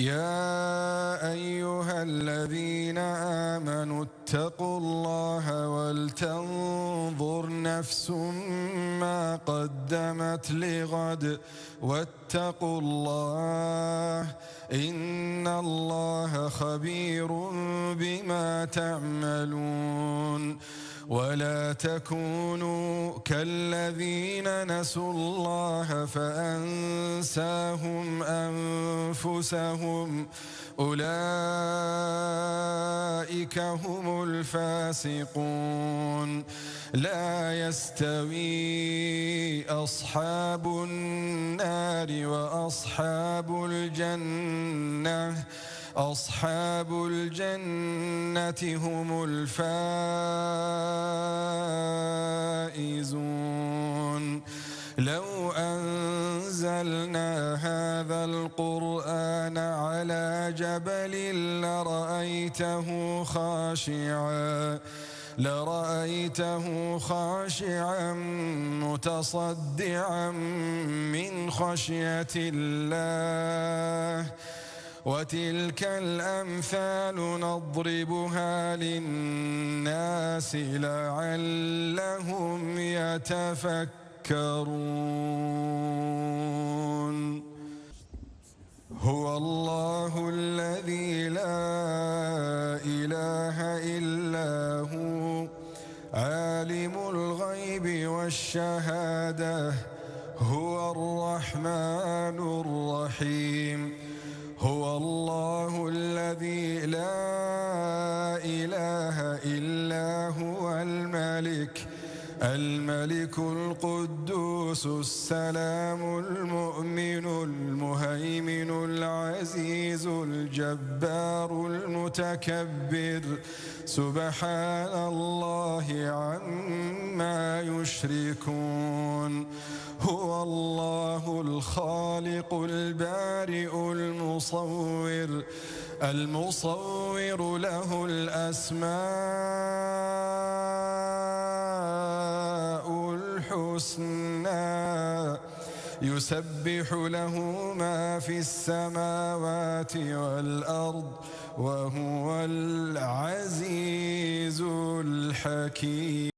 يا أيها الذين آمنوا اتقوا الله ولتنظر نفس ما قدمت لغد واتقوا الله إن الله خبير بما تعملون. ولا تكونوا كالذين نسوا الله فأنساهم أنفسهم أولئك هم الفاسقون. لا يستوي أصحاب النار وأصحاب الجنة أصحاب الجنة هم الفائزون. لو أنزلنا هذا القرآن على جبل لرأيته خاشعا متصدعا من خشية الله. وتلك الأمثال نضربها للناس لعلهم يتفكرون. هو الله الذي لا إله إلا هو عالم الغيب والشهادة هو الرحمن الرحيم. هو الله الذي لا إله إلا هو الملك القدوس السلام المؤمن المهيمن العزيز الجبار المتكبر سبحان الله عما يشركون. هو الله الخالق البارئ المصور له الأسماء الحسنى يسبح له ما في السماوات والأرض وهو العزيز الحكيم.